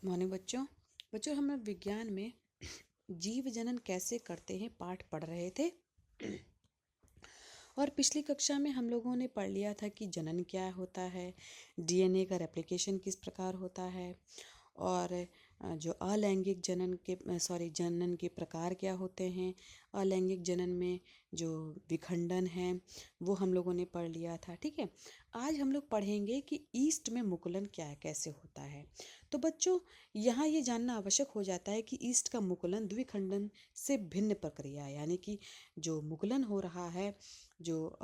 Morning बच्चों। हम लोग विज्ञान में जीव जनन कैसे करते हैं पाठ पढ़ रहे थे। और पिछली कक्षा में हम लोगों ने पढ़ लिया था कि जनन क्या होता है, डीएनए का रेप्लिकेशन किस प्रकार होता है, और जो अलैंगिक जनन के प्रकार क्या होते हैं। अलैंगिक जनन में जो विखंडन है वो हम लोगों ने पढ़ लिया था। ठीक है, आज हम लोग पढ़ेंगे कि ईस्ट में मुकुलन कैसे होता है। तो बच्चों, यहाँ ये जानना आवश्यक हो जाता है कि ईस्ट का मुकुलन द्विखंडन से भिन्न प्रक्रिया है, यानी कि जो मुकुलन हो रहा है जो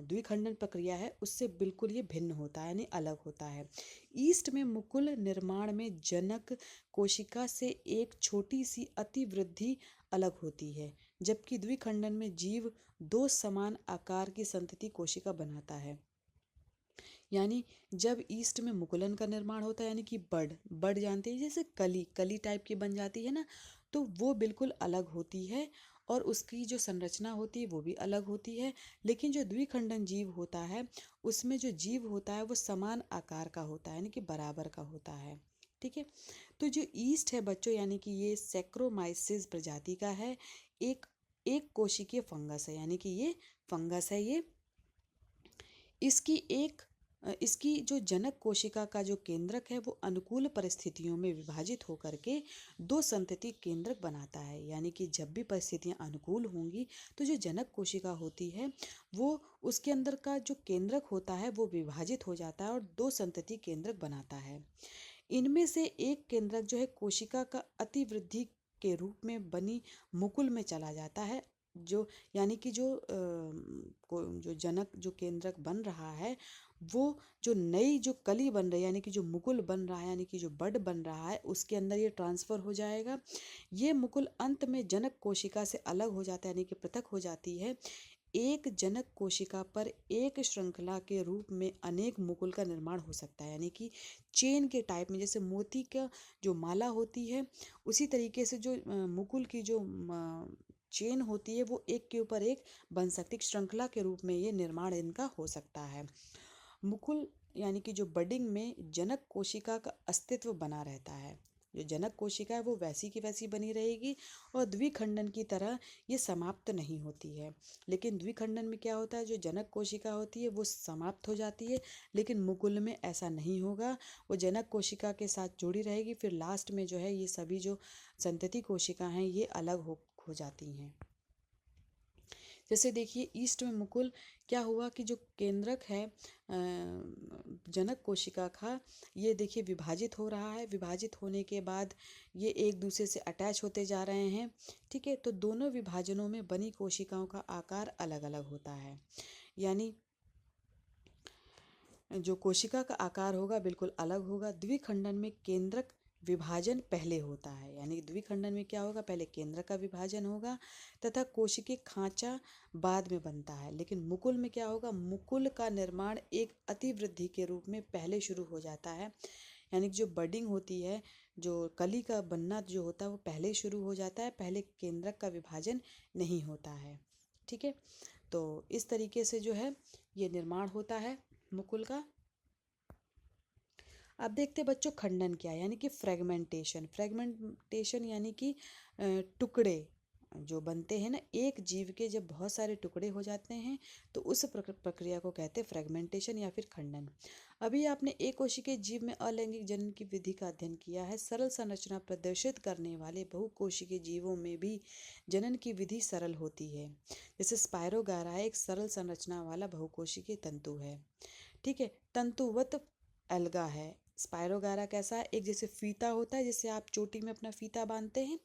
द्विखंडन प्रक्रिया है उससे बिल्कुल ये भिन्न होता है, यानी अलग होता है। ईस्ट में मुकुल निर्माण में जनक कोशिका से एक छोटी सी अतिवृद्धि अलग होती है, जबकि द्विखंडन में जीव दो समान आकार की संतति कोशिका बनाता है। यानी जब ईस्ट में मुकुलन का निर्माण होता है, यानी कि बड जानते हैं, जैसे कली टाइप की बन जाती है ना, तो वो बिल्कुल अलग होती है और उसकी जो संरचना होती है वो भी अलग होती है। लेकिन जो द्विखंडन जीव होता है उसमें जो जीव होता है वो समान आकार का होता है, यानी कि बराबर का होता है। ठीक है, तो जो ईस्ट है बच्चों, यानी कि ये सैक्रोमाइसिस प्रजाति का है, एक एक कोशिकीय फंगस है, यानी कि ये फंगस है। ये इसकी जो जनक कोशिका का जो केंद्रक है वो अनुकूल परिस्थितियों में विभाजित होकर के दो संतति केंद्रक बनाता है। यानी कि जब भी परिस्थितियां अनुकूल होंगी तो जो जनक कोशिका होती है वो उसके अंदर का जो केंद्रक होता है वो विभाजित हो जाता है और दो संतति केंद्रक बनाता है। इनमें से एक केंद्रक जो है कोशिका का अतिवृद्धि के रूप में बनी मुकुल में चला जाता है। जो यानी कि जो जनक जो केंद्रक बन रहा है वो जो नई जो कली बन रही है, यानी कि जो मुकुल बन रहा है, यानी कि जो बड बन रहा है, उसके अंदर ये ट्रांसफर हो जाएगा। ये मुकुल अंत में जनक कोशिका से अलग हो जाता है, यानी कि पृथक हो जाती है। एक जनक कोशिका पर एक श्रृंखला के रूप में अनेक मुकुल का निर्माण हो सकता है, यानी कि चेन के टाइप में, जैसे मोती का जो माला होती है उसी तरीके से जो मुकुल की जो चेन होती है वो एक के ऊपर एक बन सकती है। श्रृंखला के रूप में ये निर्माण इनका हो सकता है। मुकुल यानी कि जो बडिंग में जनक कोशिका का अस्तित्व बना रहता है। जो जनक कोशिका है वो वैसी की वैसी बनी रहेगी और द्विखंडन की तरह ये समाप्त नहीं होती है। लेकिन द्विखंडन में क्या होता है, जो जनक कोशिका होती है वो समाप्त हो जाती है, लेकिन मुकुल में ऐसा नहीं होगा। वो जनक कोशिका के साथ जुड़ी रहेगी, फिर लास्ट में जो है ये सभी जो संतति कोशिका हैं ये अलग हो जाती हैं। जैसे देखिए ईस्ट में मुकुल क्या हुआ कि जो केंद्रक है जनक कोशिका का, ये देखिए विभाजित हो रहा है। विभाजित होने के बाद ये एक दूसरे से अटैच होते जा रहे हैं। ठीक है, तो दोनों विभाजनों में बनी कोशिकाओं का आकार अलग अलग होता है। यानी जो कोशिका का आकार होगा बिल्कुल अलग होगा। द्विखंडन में केंद्रक विभाजन पहले होता है, यानी द्विखंडन में क्या होगा, पहले केंद्र का विभाजन होगा तथा कोशिकीय खांचा बाद में बनता है। लेकिन मुकुल में क्या होगा, मुकुल का निर्माण एक अतिवृद्धि के रूप में पहले शुरू हो जाता है। यानी कि जो बडिंग होती है, जो कली का बनना जो होता है वो पहले शुरू हो जाता है, पहले केंद्रक का विभाजन नहीं होता है। ठीक है, तो इस तरीके से जो है ये निर्माण होता है मुकुल का। अब देखते बच्चों खंडन क्या है, यानी कि फ्रेगमेंटेशन यानी कि टुकड़े जो बनते हैं ना, एक जीव के जब बहुत सारे टुकड़े हो जाते हैं तो उस प्रक्रिया को कहते हैं फ्रेगमेंटेशन या फिर खंडन। अभी आपने एक कोशिकीय जीव में अलैंगिक जनन की विधि का अध्ययन किया है। सरल संरचना प्रदर्शित करने वाले बहुकोशिकीय जीवों में भी जनन की विधि सरल होती है। जैसे स्पायरोगारा एक सरल संरचना वाला बहुकोशिकीय तंतु है। ठीक है, तंतुवत अलगा है। स्पायरोगारा कैसा है, एक जैसे फीता होता है, जैसे आप चोटी में अपना फीता बांधते हैं,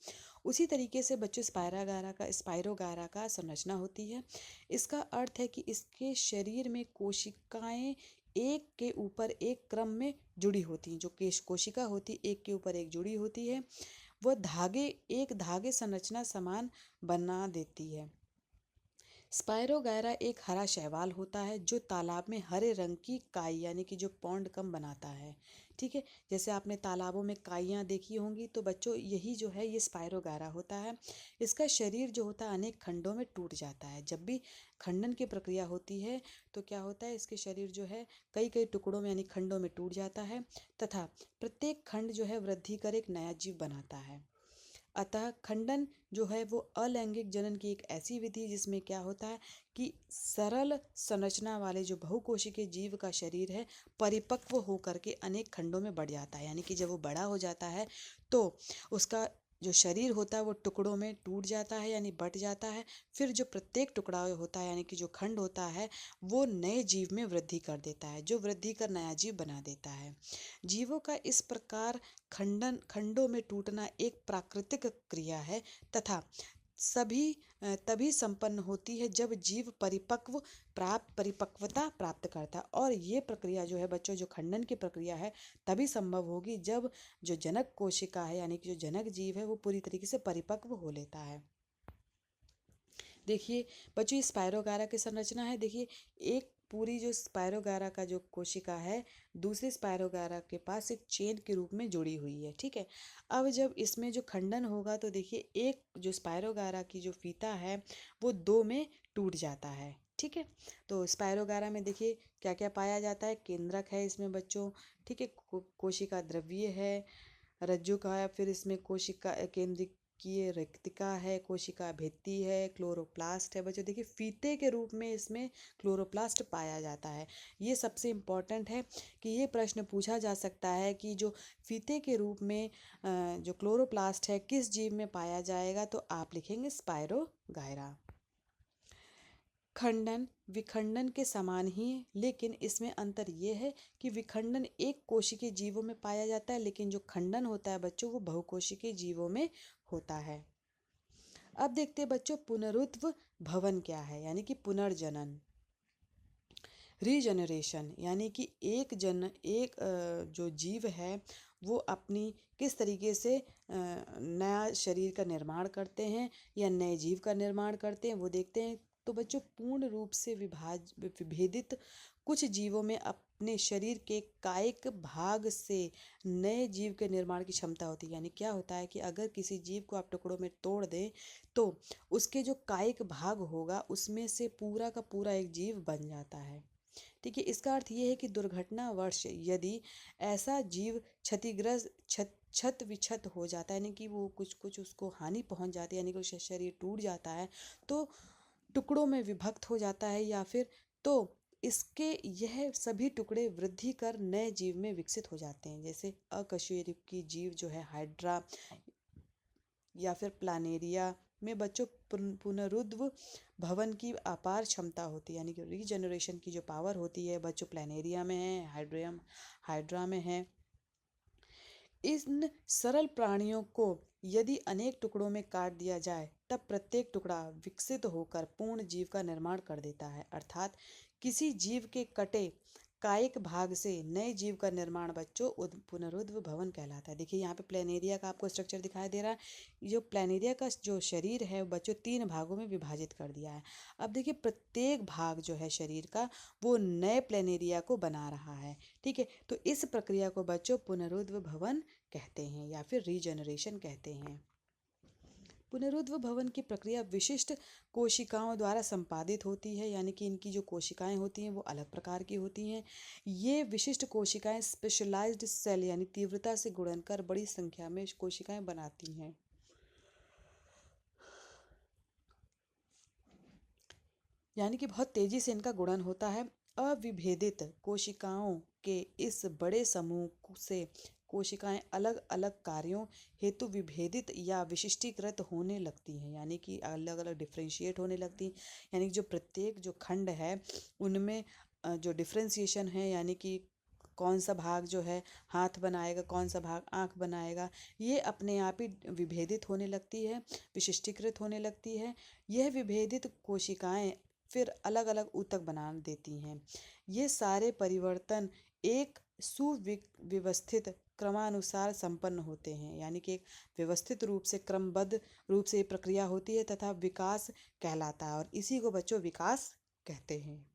उसी तरीके से बच्चों स्पायरोगारा का संरचना होती है। इसका अर्थ है कि इसके शरीर में कोशिकाएं एक के ऊपर एक क्रम में जुड़ी होती हैं। जो कोशिका होती है एक के ऊपर एक जुड़ी होती है, वह धागे संरचना समान बना देती है। स्पायरोगायरा एक हरा शैवाल होता है जो तालाब में हरे रंग की काई यानी कि जो पॉन्ड कम बनाता है। ठीक है। जैसे आपने तालाबों में काइयाँ देखी होंगी, तो बच्चों यही जो है ये स्पायरोगारा होता है। इसका शरीर जो होता है अनेक खंडों में टूट जाता है। जब भी खंडन की प्रक्रिया होती है तो क्या होता है, इसके शरीर जो है कई कई टुकड़ों में यानी खंडों में टूट जाता है, तथा प्रत्येक खंड जो है वृद्धि कर एक नया जीव बनाता है। अतः खंडन जो है वो अलैंगिक जनन की एक ऐसी विधि जिसमें क्या होता है कि सरल संरचना वाले जो बहुकोशिकीय जीव का शरीर है परिपक्व होकर के अनेक खंडों में बढ़ जाता है। यानी कि जब वो बड़ा हो जाता है तो उसका जो शरीर होता है वो टुकड़ों में टूट जाता है यानी बट जाता है। फिर जो प्रत्येक टुकड़ा होता है यानी कि जो खंड होता है वो नए जीव में वृद्धि कर देता है, जो वृद्धि कर नया जीव बना देता है। जीवों का इस प्रकार खंडों में टूटना एक प्राकृतिक क्रिया है, तथा सभी तभी संपन्न होती है जब जीव परिपक्वता प्राप्त करता है। और ये प्रक्रिया जो है बच्चों, जो खंडन की प्रक्रिया है तभी संभव होगी जब जो जनक कोशिका है यानी कि जो जनक जीव है वो पूरी तरीके से परिपक्व हो लेता है। देखिए बच्चों, ये स्पायरोगारा की संरचना है। देखिए एक पूरी जो स्पायरोगारा का जो कोशिका है दूसरे स्पायरोगारा के पास एक चेन के रूप में जुड़ी हुई है, ठीक है। अब जब इसमें जो खंडन होगा तो देखिए एक जो स्पायरोगारा की जो फीता है वो दो में टूट जाता है, ठीक है। तो स्पायरोगारा में देखिए क्या क्या पाया जाता है, केंद्रक है इसमें बच्चों, ठीक है, कोशिका द्रव्य है, रज्जु का है, फिर इसमें कोशिका केंद्रीय रिक्तिका है, कोशिका भित्ति है, क्लोरोप्लास्ट है। बच्चों देखिए फीते के रूप में इसमें क्लोरोप्लास्ट पाया जाता है। ये सबसे इम्पॉर्टेंट है कि ये प्रश्न पूछा जा सकता है कि जो फीते के रूप में जो क्लोरोप्लास्ट है किस जीव में पाया जाएगा, तो आप लिखेंगे स्पायरोगायरा। खंडन विखंडन के समान ही है, लेकिन इसमें अंतर ये है कि विखंडन एक कोशिकीय जीवों में पाया जाता है, लेकिन जो खंडन होता है बच्चों वो बहुकोशिकीय जीवों में होता है। अब देखते हैं बच्चों पुनरुत्व भवन क्या है, यानी कि पुनर्जनन। रीजनरेशन यानी कि एक जो जीव है वो अपनी किस तरीके से नया शरीर का निर्माण करते हैं या नए जीव का निर्माण करते हैं वो देखते हैं। तो बच्चों पूर्ण रूप से विभेदित कुछ जीवों में अपने शरीर के कायिक भाग से नए जीव के निर्माण की क्षमता होती है। यानी क्या होता है कि अगर किसी जीव को आप टुकड़ों में तोड़ दें तो उसके जो कायिक भाग होगा उसमें से पूरा का पूरा एक जीव बन जाता है, ठीक है। इसका अर्थ ये है कि दुर्घटनावश यदि ऐसा जीव क्षत विक्षत हो जाता है, यानी कि वो कुछ कुछ उसको हानि पहुंच जाती है, यानी कि उसका शरीर टूट जाता है, तो टुकड़ों में विभक्त हो जाता है, या फिर तो इसके यह सभी टुकड़े वृद्धि कर नए जीव में विकसित हो जाते हैं। जैसे अकशेरुकी जीव जो है हाइड्रा या फिर प्लानेरिया में बच्चों पुनरुत्व भवन की अपार क्षमता होती है, यानी कि रीजनरेशन की जो पावर होती है बच्चों प्लानेरिया में है, हाइड्रा में है। इन सरल प्राणियों को यदि अनेक टुकड़ों में काट दिया जाए तब प्रत्येक टुकड़ा विकसित होकर पूर्ण जीव का निर्माण कर देता है। अर्थात किसी जीव के कटे कायिक भाग से नए जीव का निर्माण बच्चों पुनरुत्व भवन कहलाता है। देखिए यहाँ पे प्लेनेरिया का आपको स्ट्रक्चर दिखाई दे रहा है। जो प्लेनेरिया का जो शरीर है बच्चों 3 भागों में विभाजित कर दिया है। अब देखिए प्रत्येक भाग जो है शरीर का वो नए प्लेनेरिया को बना रहा है, ठीक है। तो इस प्रक्रिया को बच्चों पुनरुत्व भवन कहते हैं या फिर रीजनरेशन कहते हैं। पुनरुत्व भवन की प्रक्रिया विशिष्ट कोशिकाओं द्वारा संपादित होती है, यानी कि इनकी जो कोशिकाएं होती हैं वो अलग प्रकार की होती हैं। ये विशिष्ट कोशिकाएं स्पेशलाइज्ड सेल यानी तीव्रता से गुणन कर बड़ी संख्या में कोशिकाएं बनाती हैं। यानी कि बहुत तेजी से इनका गुणन होता है। अविभेदित कोशिकाओं के इस बड़े समूह से कोशिकाएं अलग अलग कार्यों हेतु विभेदित या विशिष्टीकृत होने लगती हैं, यानी कि अलग अलग डिफ्रेंशिएट होने लगती हैं। यानी कि जो प्रत्येक जो खंड है उनमें जो डिफ्रेंशिएशन है, यानी कि कौन सा भाग जो है हाथ बनाएगा, कौन सा भाग आँख बनाएगा, ये अपने आप ही विभेदित होने लगती है, विशिष्टीकृत होने लगती है। यह विभेदित कोशिकाएं फिर अलग अलग ऊतक बना देती हैं। ये सारे परिवर्तन एक सुव्यवस्थित क्रमानुसार संपन्न होते हैं, यानी कि एक व्यवस्थित रूप से क्रमबद्ध रूप से ये प्रक्रिया होती है तथा विकास कहलाता है, और इसी को बच्चों विकास कहते हैं।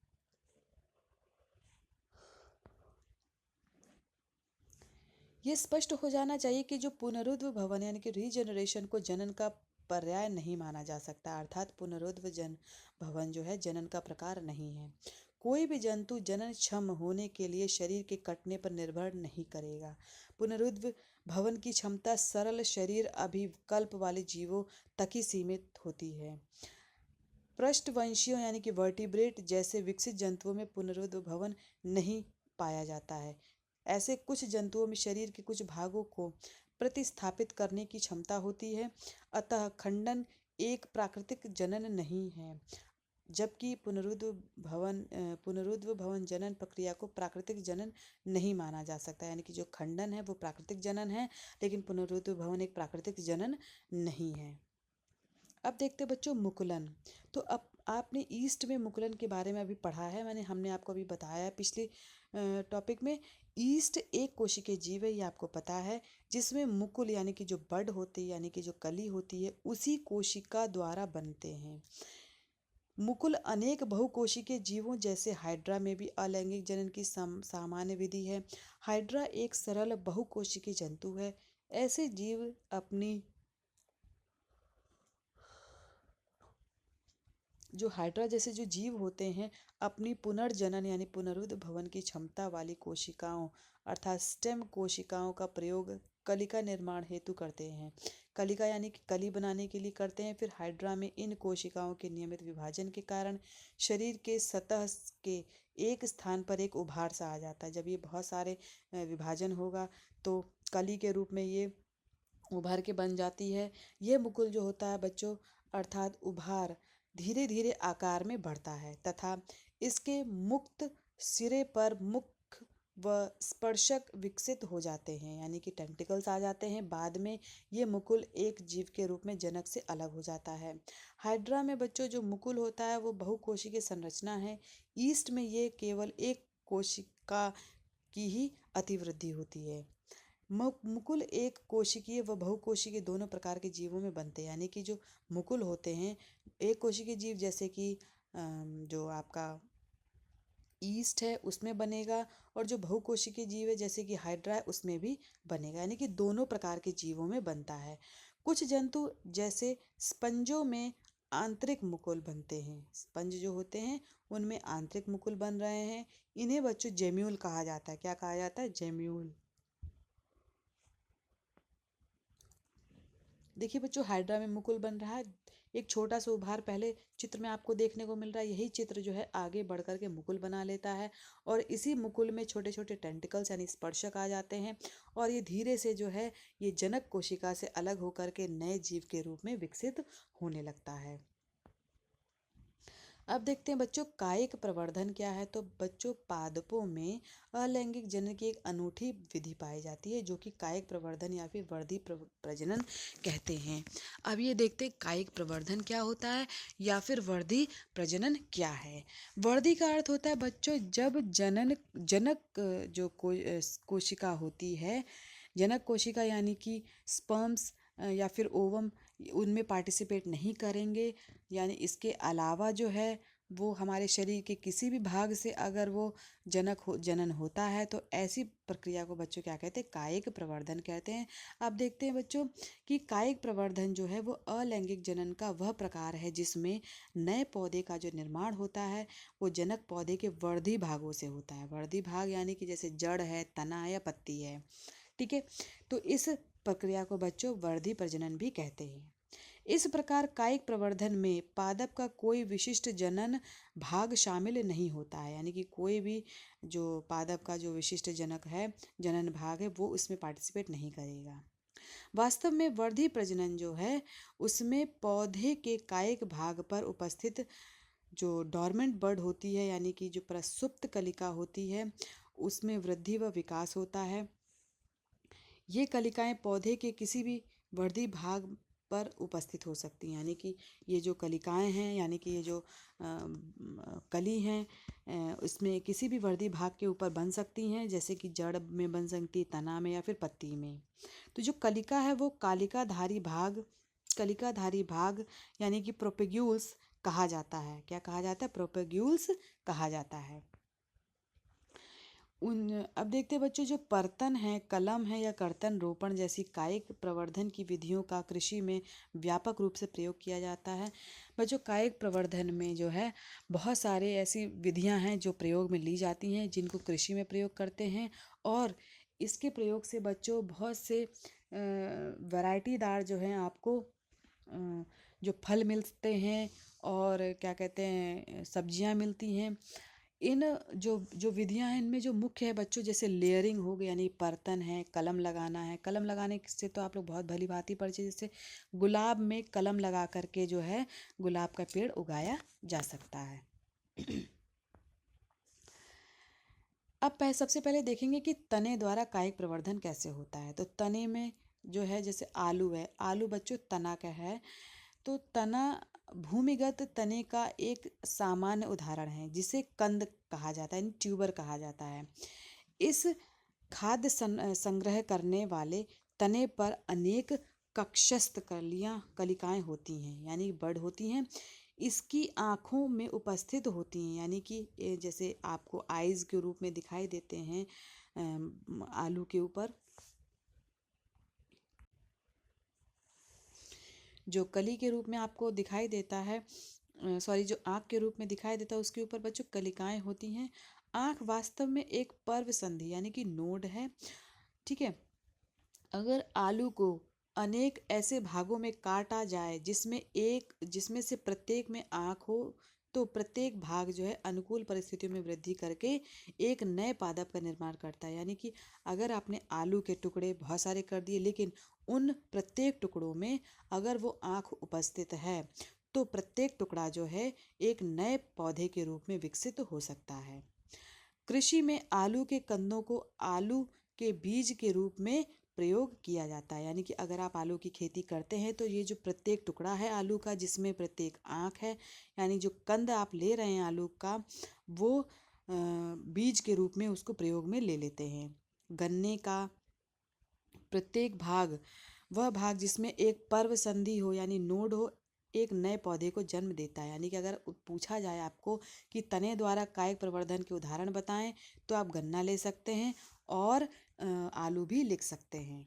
ये स्पष्ट हो जाना चाहिए कि जो पुनरुत्व भवन यानी कि रीजनरेशन को जनन का पर्याय नहीं माना जा सकता, अर्थात पुनरुत्व जन भवन जो है जनन का प्रकार नहीं है। कोई भी जंतु जनन क्षम होने के लिए शरीर के कटने पर निर्भर नहीं करेगा। पुनरुत्व भवन की क्षमता सरल शरीर अभिकल्प वाले जीवों तक ही सीमित होती है। पृष्ठवंशियों यानी कि वर्टिब्रेट जैसे विकसित जंतुओं में पुनरुत्व भवन नहीं पाया जाता है। ऐसे कुछ जंतुओं में शरीर के कुछ भागों को प्रतिस्थापित करने की क्षमता होती है, अतः खंडन एक प्राकृतिक जनन नहीं है, जबकि पुनरुत्व भवन जनन प्रक्रिया को प्राकृतिक जनन नहीं माना जा सकता। यानी कि जो खंडन है वो प्राकृतिक जनन है, लेकिन पुनरुत्व भवन एक प्राकृतिक जनन नहीं है। अब देखते हैं बच्चों मुकुलन। तो अब आपने ईस्ट में मुकुलन के बारे में अभी पढ़ा है, हमने आपको अभी बताया है पिछले टॉपिक में। ईस्ट एक कोशिकीय जीव है, ये आपको पता है, जिसमें मुकुल यानी कि जो बड होती है यानी कि जो कली होती है उसी कोशिका द्वारा बनते हैं। मुकुल अनेक बहुकोशिकीय जीवों जैसे हाइड्रा में भी अलैंगिक जनन की सामान्य विधि है। हाइड्रा एक सरल बहुकोशिकीय जंतु है। ऐसे जीव अपनी जो हाइड्रा जैसे जो जीव होते हैं अपनी पुनर्जनन यानी पुनरुत्थ भवन की क्षमता वाली कोशिकाओं अर्थात स्टेम कोशिकाओं का प्रयोग कलिका निर्माण हेतु करते हैं। कलिका यानी कि कली बनाने के लिए करते हैं। फिर हाइड्रा में इन कोशिकाओं के नियमित विभाजन के कारण शरीर के सतह के एक स्थान पर एक उभार सा आ जाता है। जब ये बहुत सारे विभाजन होगा तो कली के रूप में ये उभार के बन जाती है। यह मुकुल जो होता है बच्चों अर्थात उभार धीरे धीरे आकार में बढ़ता है तथा इसके मुक्त सिरे पर मुख व स्पर्शक विकसित हो जाते हैं यानी कि टेंटिकल्स आ जाते हैं। बाद में ये मुकुल एक जीव के रूप में जनक से अलग हो जाता है। हाइड्रा में बच्चों जो मुकुल होता है वो बहुकोशिकीय संरचना है। ईस्ट में ये केवल एक कोशिका की ही अतिवृद्धि होती है। मुकुल एक कोशिकीय व बहुकोशिकीय दोनों प्रकार के जीवों में बनते हैं। यानी कि जो मुकुल होते हैं एक कोशिकीय जीव जैसे कि जो आपका ईस्ट है उसमें बनेगा, और जो बहुकोशिकीय जीव है जैसे कि हाइड्रा है उसमें भी बनेगा। यानी कि दोनों प्रकार के जीवों में बनता है। कुछ जंतु जैसे स्पंजों में आंतरिक मुकुल बनते हैं। स्पंज जो होते हैं उनमें आंतरिक मुकुल बन रहे हैं। इन्हें बच्चों जेम्यूल कहा जाता है। क्या कहा जाता है? जेम्यूल। देखिए बच्चों हाइड्रा में मुकुल बन रहा है। एक छोटा सा उभार पहले चित्र में आपको देखने को मिल रहा है। यही चित्र जो है आगे बढ़ कर के मुकुल बना लेता है और इसी मुकुल में छोटे छोटे टेंटिकल्स यानी स्पर्शक आ जाते हैं और ये धीरे से जो है ये जनक कोशिका से अलग होकर के नए जीव के रूप में विकसित होने लगता है। अब देखते हैं बच्चों कायिक प्रवर्धन क्या है। तो बच्चों पादपों में अलैंगिक जनन की एक अनूठी विधि पाई जाती है जो कि कायिक प्रवर्धन या फिर वर्धी प्रजनन कहते हैं। अब ये देखते हैं कायिक प्रवर्धन क्या होता है या फिर वर्धी प्रजनन क्या है। वर्धी का अर्थ होता है बच्चों जब जनक जो कोशिका होती है, जनक कोशिका यानी कि स्पर्म्स या फिर ओवम उनमें पार्टिसिपेट नहीं करेंगे। यानी इसके अलावा जो है वो हमारे शरीर के किसी भी भाग से अगर वो जनन होता है तो ऐसी प्रक्रिया को बच्चों क्या कहते हैं? कायिक प्रवर्धन कहते हैं। अब देखते हैं बच्चों कि कायिक प्रवर्धन जो है वो अलैंगिक जनन का वह प्रकार है जिसमें नए पौधे का जो निर्माण होता है वो जनक पौधे के वर्धी भागों से होता है। वर्धी भाग यानी कि जैसे जड़ है, तना है या पत्ती है। ठीक है, तो इस प्रक्रिया को बच्चों वर्धी प्रजनन भी कहते हैं। इस प्रकार कायिक प्रवर्धन में पादप का कोई विशिष्ट जनन भाग शामिल नहीं होता है। यानी कि कोई भी जो पादप का जो विशिष्ट जनन भाग है वो उसमें पार्टिसिपेट नहीं करेगा। वास्तव में वर्धी प्रजनन जो है उसमें पौधे के कायिक भाग पर उपस्थित जो डोर्मेंट बर्ड होती है यानी कि जो प्रसुप्त कलिका होती है उसमें वृद्धि व विकास होता है। ये कलिकाएं पौधे के किसी भी वर्धी भाग पर उपस्थित हो सकती हैं। यानी कि ये जो कलिकाएं हैं यानी कि ये जो कली हैं इसमें किसी भी वर्धी भाग के ऊपर बन सकती हैं, जैसे कि जड़ में बन सकती है, तना में या फिर पत्ती में। तो जो कलिका है वो कलिकाधारी भाग यानी कि प्रोपेग्यूल्स कहा जाता है। क्या कहा जाता है? प्रोपेग्यूल्स कहा जाता है। अब देखते हैं बच्चों, जो पर्तन है, कलम है या कर्तन रोपण जैसी कायिक प्रवर्धन की विधियों का कृषि में व्यापक रूप से प्रयोग किया जाता है। बच्चों, कायिक प्रवर्धन में जो है बहुत सारे ऐसी विधियां हैं जो प्रयोग में ली जाती हैं, जिनको कृषि में प्रयोग करते हैं। और इसके प्रयोग से बच्चों बहुत से वैरायटीदार जो हैं आपको जो फल मिलते हैं और क्या कहते हैं सब्जियां मिलती हैं। इन जो जो विधियां हैं इनमें जो मुख्य है बच्चों, जैसे लेयरिंग हो गया, यानी पर्तन है, कलम लगाना है। कलम लगाने से तो आप लोग बहुत भली भांति परिचित, जैसे गुलाब में कलम लगा करके जो है गुलाब का पेड़ उगाया जा सकता है। अब सबसे पहले देखेंगे कि तने द्वारा कायिक प्रवर्धन कैसे होता है। तो तने में जो है, जैसे आलू है, आलू बच्चों तना का है। तो तना भूमिगत तने का एक सामान्य उदाहरण है, जिसे कंद कहा जाता है, यानी ट्यूबर कहा जाता है। इस खाद्य संग्रह करने वाले तने पर अनेक कक्षस्थ कलिकाएं होती हैं, यानी बड होती हैं। इसकी आँखों में उपस्थित होती हैं, यानी कि जैसे आपको आइज के रूप में दिखाई देते हैं आलू के ऊपर। जो कली के रूप में आपको दिखाई देता है, सॉरी, जो आँख के रूप में दिखाई देता है, उसके ऊपर बच्चों कलिकाएं होती हैं। आँख वास्तव में एक पर्व संधि यानी कि नोड है। ठीक है। अगर आलू को अनेक ऐसे भागों में काटा जाए जिसमें से प्रत्येक में आँख हो, तो प्रत्येक भाग जो है अनुकूल परिस्थितियों में वृद्धि करके एक नए पादप का निर्माण करता है। यानी कि अगर आपने आलू के टुकड़े बहुत सारे कर दिए, लेकिन उन प्रत्येक टुकड़ों में अगर वो आँख उपस्थित है, तो प्रत्येक टुकड़ा जो है एक नए पौधे के रूप में विकसित हो सकता है। कृषि में आलू के कंदों को आलू के बीज के रूप में प्रयोग किया जाता है। यानी कि अगर आप आलू की खेती करते हैं, तो ये जो प्रत्येक टुकड़ा है आलू का, जिसमें प्रत्येक आँख है, यानी जो कंद आप ले रहे हैं आलू का, वो बीज के रूप में उसको प्रयोग में ले लेते हैं। गन्ने का प्रत्येक भाग, वह भाग जिसमें एक पर्व संधि हो यानी नोड हो, एक नए पौधे को जन्म देता है। यानी कि अगर पूछा जाए आपको कि तने द्वारा कायिक प्रवर्धन के उदाहरण बताएं, तो आप गन्ना ले सकते हैं और आलू भी लिख सकते हैं।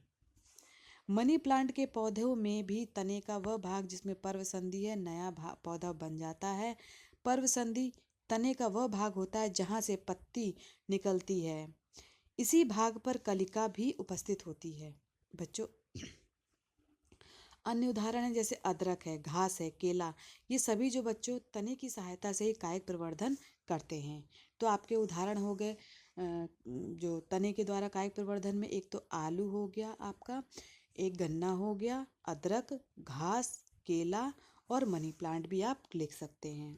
मनी प्लांट के पौधों में भी तने का वह भाग जिसमें पर्व संधि है, नया पौधा बन जाता है। पर्व संधि तने का वह भाग होता है जहाँ से पत्ती निकलती है। इसी भाग पर कलिका भी उपस्थित होती है। बच्चों, अन्य उदाहरण है जैसे अदरक है, घास है, केला। ये सभी जो बच्चों तने की सहायता से ही कायिक प्रवर्धन करते हैं। तो आपके उदाहरण हो गए जो तने के द्वारा कायिक प्रवर्धन में, एक तो आलू हो गया आपका, एक गन्ना हो गया, अदरक, घास, केला और मनी प्लांट भी आप लिख सकते हैं।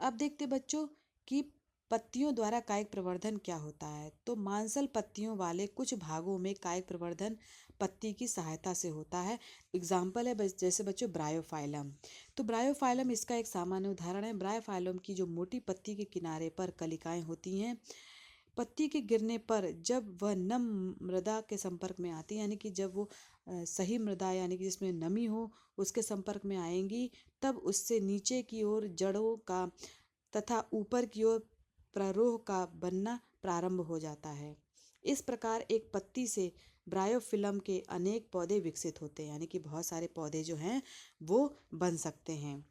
अब देखते बच्चों कि पत्तियों द्वारा कायिक प्रवर्धन क्या होता है। तो मांसल पत्तियों वाले कुछ भागों में कायिक प्रवर्धन पत्ती की सहायता से होता है। एग्जाम्पल है जैसे बच्चों ब्रायोफाइलम। तो ब्रायोफाइलम इसका एक सामान्य उदाहरण है। ब्रायोफाइलम की जो मोटी पत्ती के किनारे पर कलिकाएं होती हैं, पत्ती के गिरने पर जब वह नम मृदा के संपर्क में आती है, यानी कि जब वो सही मृदा यानी कि जिसमें नमी हो उसके संपर्क में आएंगी, तब उससे नीचे की ओर जड़ों का तथा ऊपर की ओर प्ररोह का बनना प्रारंभ हो जाता है। इस प्रकार एक पत्ती से ब्रायोफिलम के अनेक पौधे विकसित होते हैं, यानी कि बहुत सारे पौधे जो हैं वो बन सकते हैं।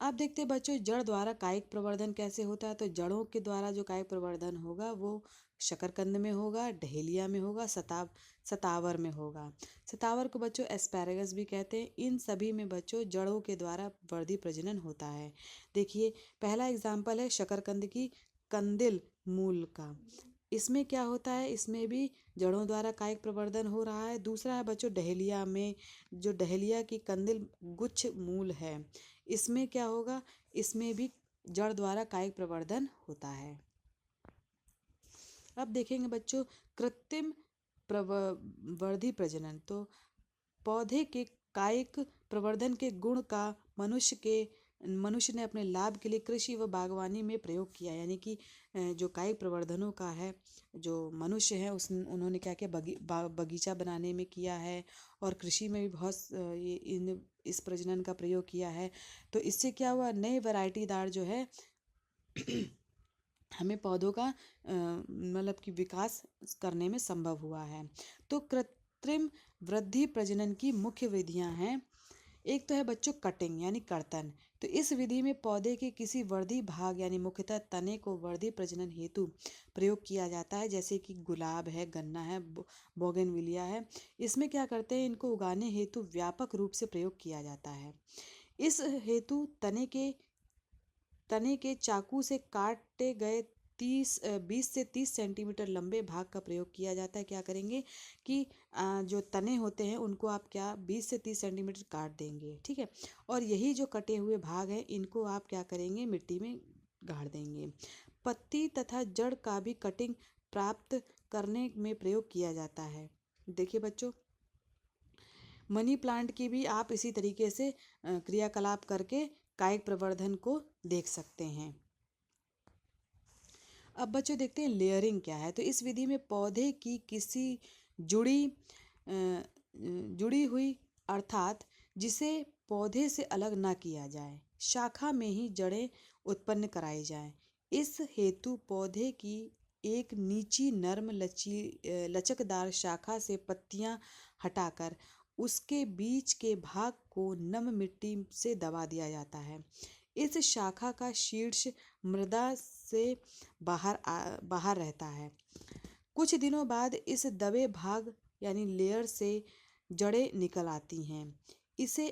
अब देखते हैं बच्चों जड़ द्वारा कायिक प्रवर्धन कैसे होता है। तो जड़ों के द्वारा जो कायिक प्रवर्धन होगा वो शकरकंद में होगा, डहेलिया में होगा, सतावर में होगा। सतावर को बच्चों एस्पैरागस भी कहते हैं। इन सभी में बच्चों जड़ों के द्वारा वर्धी प्रजनन होता है। देखिए, पहला एग्जाम्पल है शकरकंद की कंदिल मूल का। इसमें क्या होता है, इसमें भी जड़ों द्वारा कायिक प्रवर्धन हो रहा है। दूसरा है बच्चों डहेलिया में, जो डहेलिया की कंदिल गुच्छ मूल है, इसमें क्या होगा, इसमें भी जड़ द्वारा कायिक प्रवर्धन होता है। अब देखेंगे बच्चों कृत्रिम वर्धी प्रजनन। तो पौधे के कायिक प्रवर्धन के गुण का मनुष्य ने अपने लाभ के लिए कृषि व बागवानी में प्रयोग किया। यानी कि जो कायिक प्रवर्धनों का है, जो मनुष्य है उन्होंने क्या किया, बगीचा बनाने में किया है और कृषि में भी बहुत इस प्रजनन का प्रयोग किया है। तो इससे क्या हुआ, नए वैरायटीदार जो है हमें पौधों का मतलब कि विकास करने में संभव हुआ है। तो कृत्रिम वृद्धि प्रजनन की मुख्य विधियां हैं। एक तो है बच्चों कटिंग यानी कर्तन। तो इस विधि में पौधे के किसी वर्धी भाग यानी मुख्यतः तने को वर्धी प्रजनन हेतु प्रयोग किया जाता है, जैसे कि गुलाब है, गन्ना है, बोगनविलिया है। इसमें क्या करते हैं, इनको उगाने हेतु व्यापक रूप से प्रयोग किया जाता है। इस हेतु तने के चाकू से काटे गए 20 से 30 सेंटीमीटर लंबे भाग का प्रयोग किया जाता है। क्या करेंगे कि जो तने होते हैं उनको आप क्या 20 से 30 सेंटीमीटर काट देंगे, ठीक है। और यही जो कटे हुए भाग हैं इनको आप क्या करेंगे, मिट्टी में गाड़ देंगे। पत्ती तथा जड़ का भी कटिंग प्राप्त करने में प्रयोग किया जाता है। देखिए बच्चों, मनी प्लांट की भी आप इसी तरीके से क्रियाकलाप करके कायिक प्रवर्धन को देख सकते हैं। अब बच्चों देखते हैं लेयरिंग क्या है। तो इस विधि में पौधे की किसी जुड़ी जुड़ी हुई अर्थात जिसे पौधे से अलग ना किया जाए शाखा में ही जड़ें उत्पन्न कराई जाएं। इस हेतु पौधे की एक नीची नर्म लचकदार शाखा से पत्तियां हटाकर उसके बीच के भाग को नम मिट्टी से दबा दिया जाता है। इस शाखा का शीर्ष मृदा से बाहर रहता है। कुछ दिनों बाद इस दबे भाग यानी लेयर से जड़ें निकल आती हैं। इसे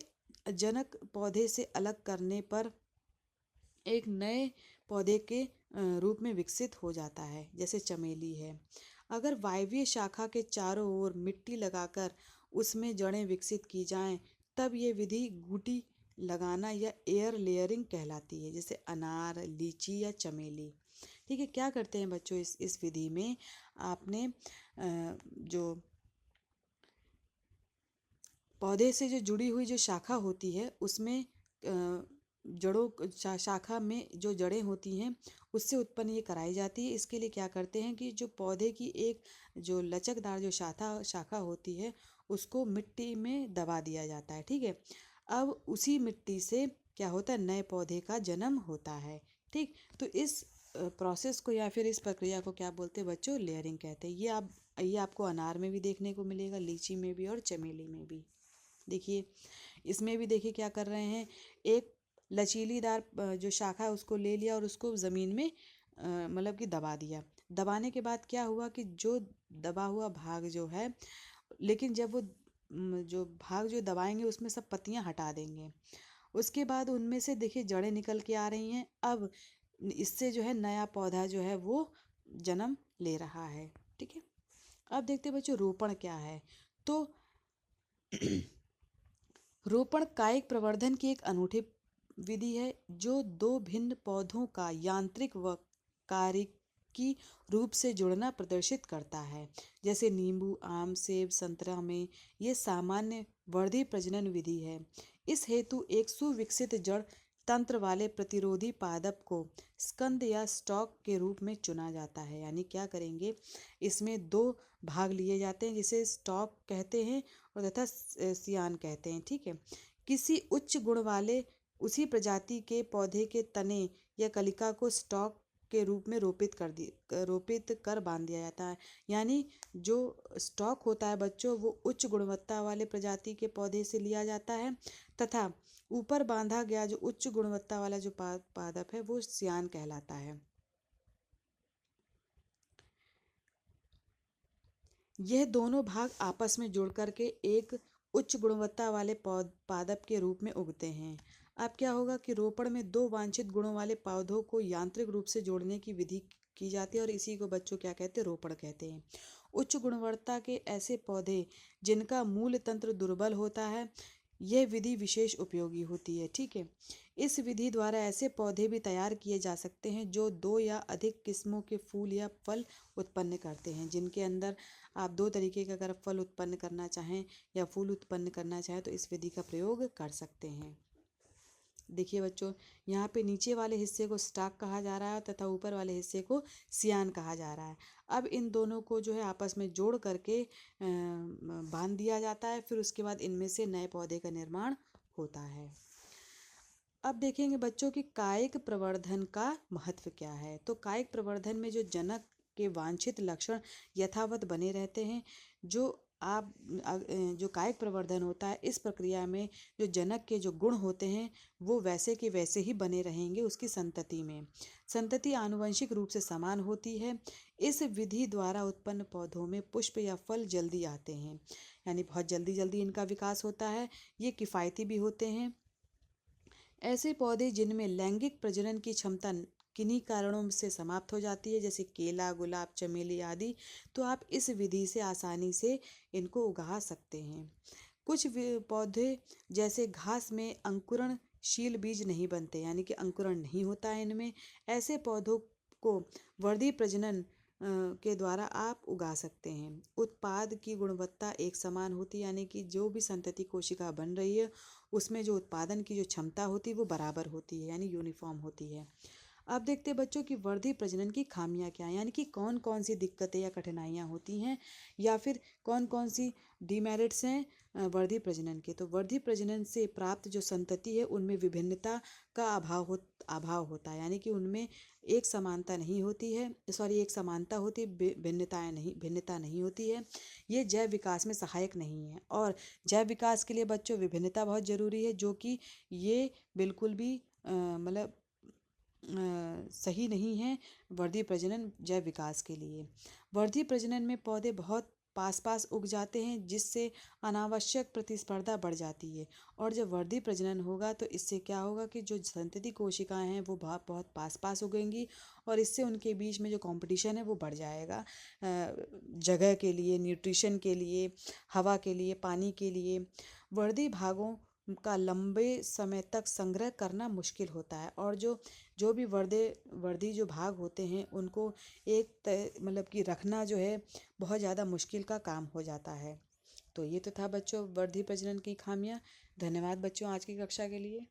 जनक पौधे से अलग करने पर एक नए पौधे के रूप में विकसित हो जाता है, जैसे चमेली है। अगर वायवीय शाखा के चारों ओर मिट्टी लगाकर उसमें जड़ें विकसित की जाएं, तब ये विधि गूटी लगाना या एयर लेयरिंग कहलाती है, जैसे अनार, लीची या चमेली। ठीक है, क्या करते हैं बच्चों, इस विधि में आपने जो पौधे से जो जुड़ी हुई जो शाखा होती है उसमें शाखा में जो जड़ें होती हैं उससे उत्पन्न ये कराई जाती है। इसके लिए क्या करते हैं कि जो पौधे की एक जो लचकदार जो शाखा होती है उसको मिट्टी में दबा दिया जाता है, ठीक है। अब उसी मिट्टी से क्या होता है, नए पौधे का जन्म होता है, ठीक। तो इस प्रोसेस को या फिर इस प्रक्रिया को क्या बोलते हैं बच्चों, लेयरिंग कहते हैं। ये आपको अनार में भी देखने को मिलेगा, लीची में भी और चमेली में भी। देखिए इसमें भी देखिए क्या कर रहे हैं, एक लचीलीदार जो शाखा है उसको ले लिया और उसको ज़मीन में मतलब कि दबा दिया। दबाने के बाद क्या हुआ कि जो दबा हुआ भाग जो है, लेकिन जब वो जो भाग जो दबाएंगे उसमें सब पत्तियां हटा देंगे। उसके बाद उनमें से देखिए जड़ें निकल के आ रही हैं। अब इससे जो है नया पौधा जो है वो जन्म ले रहा है, ठीक है। अब देखते हैं बच्चों रोपण क्या है। तो रोपण कायिक प्रवर्धन की एक अनूठी विधि है जो दो भिन्न पौधों का यांत्रिक व कार्यिकी रूप से जुड़ना प्रदर्शित करता है। जैसे नींबू, आम, सेब, संतरा में ये सामान्य वर्धी प्रजनन विधि है। इस हेतु एक सुविकसित जड़ तंत्र वाले प्रतिरोधी पादप को स्कंद या स्टॉक के रूप में चुना जाता है। यानी क्या करेंगे, इसमें दो भाग लिए जाते हैं जिसे स्टॉक कहते हैं और तथा सियान कहते हैं, ठीक है। किसी उच्च गुण वाले उसी प्रजाति के पौधे के तने या कलिका को स्टॉक के रूप में रोपित कर बांध दिया जाता है। यानी जो स्टॉक होता है बच्चों वो उच्च गुणवत्ता वाले प्रजाति के पौधे से लिया जाता है तथा ऊपर बांधा गया जो उच्च गुणवत्ता वाला जो पादप है वो सियान कहलाता है। यह दोनों भाग आपस में जुड़ करके एक उच्च गुणवत्ता वाले पादप के रूप में उगते हैं। अब क्या होगा कि रोपण में दो वांछित गुणों वाले पौधों को यांत्रिक रूप से जोड़ने की विधि की जाती है और इसी को बच्चों क्या कहते हैं, रोपण कहते हैं। उच्च गुणवत्ता के ऐसे पौधे जिनका मूल तंत्र दुर्बल होता है, यह विधि विशेष उपयोगी होती है, ठीक है। इस विधि द्वारा ऐसे पौधे भी तैयार किए जा सकते हैं जो दो या अधिक किस्मों के फूल या फल उत्पन्न करते हैं। जिनके अंदर आप दो तरीके का अगर फल उत्पन्न करना चाहें या फूल उत्पन्न करना चाहें तो इस विधि का प्रयोग कर सकते हैं। देखिए बच्चों, यहाँ पे नीचे वाले हिस्से को स्टाक कहा जा रहा है तथा ऊपर वाले हिस्से को सियान कहा जा रहा है। अब इन दोनों को जो है आपस में जोड़ करके बांध दिया जाता है, फिर उसके बाद इनमें से नए पौधे का निर्माण होता है। अब देखेंगे बच्चों की कायिक प्रवर्धन का महत्व क्या है। तो कायिक प्रवर्धन में जो जनक के वांछित लक्षण यथावत बने रहते हैं। जो आप जो कायिक प्रवर्धन होता है, इस प्रक्रिया में जो जनक के जो गुण होते हैं वो वैसे के वैसे ही बने रहेंगे उसकी संतति में। संतति आनुवंशिक रूप से समान होती है। इस विधि द्वारा उत्पन्न पौधों में पुष्प या फल जल्दी आते हैं, यानी बहुत जल्दी जल्दी इनका विकास होता है। ये किफ़ायती भी होते हैं। ऐसे पौधे जिनमें लैंगिक प्रजनन की क्षमता किन्हीं कारणों से समाप्त हो जाती है, जैसे केला, गुलाब, चमेली आदि, तो आप इस विधि से आसानी से इनको उगा सकते हैं। कुछ पौधे जैसे घास में अंकुरणशील बीज नहीं बनते, यानी कि अंकुरण नहीं होता है इनमें। ऐसे पौधों को वर्धी प्रजनन के द्वारा आप उगा सकते हैं। उत्पाद की गुणवत्ता एक समान होती है, यानी कि जो भी संतति कोशिका बन रही है उसमें जो उत्पादन की जो क्षमता होती है वो बराबर होती है, यानी यूनिफॉर्म होती है। अब देखते हैं बच्चों की वर्धी प्रजनन की खामियां क्या हैं, यानी कि कौन कौन सी दिक्कतें या कठिनाइयां होती हैं, या फिर कौन कौन सी डीमेरिट्स हैं वर्धी प्रजनन के। तो वर्धी प्रजनन से प्राप्त जो संतति है उनमें विभिन्नता का अभाव होता है, यानी कि उनमें एक समानता नहीं होती है, सॉरी, एक समानता होती है, भिन्नता नहीं होती है। ये जैव विकास में सहायक नहीं है। और जैव विकास के लिए बच्चों विभिन्नता बहुत जरूरी है, जो कि ये बिल्कुल भी मतलब सही नहीं है वर्धी प्रजनन जैव विकास के लिए। वर्धी प्रजनन में पौधे बहुत पास पास उग जाते हैं, जिससे अनावश्यक प्रतिस्पर्धा बढ़ जाती है। और जब वर्धी प्रजनन होगा तो इससे क्या होगा कि जो संतति कोशिकाएं हैं वो बहुत बहुत पास पास उगेंगी, और इससे उनके बीच में जो कंपटीशन है वो बढ़ जाएगा, जगह के लिए, न्यूट्रिशन के लिए, हवा के लिए, पानी के लिए। वर्धी भागों का लंबे समय तक संग्रह करना मुश्किल होता है, और जो जो भी वर्दी जो भाग होते हैं उनको एक तय मतलब कि रखना जो है बहुत ज़्यादा मुश्किल का काम हो जाता है। तो ये तो था बच्चों वर्धी प्रजनन की खामियां। धन्यवाद बच्चों आज की कक्षा के लिए।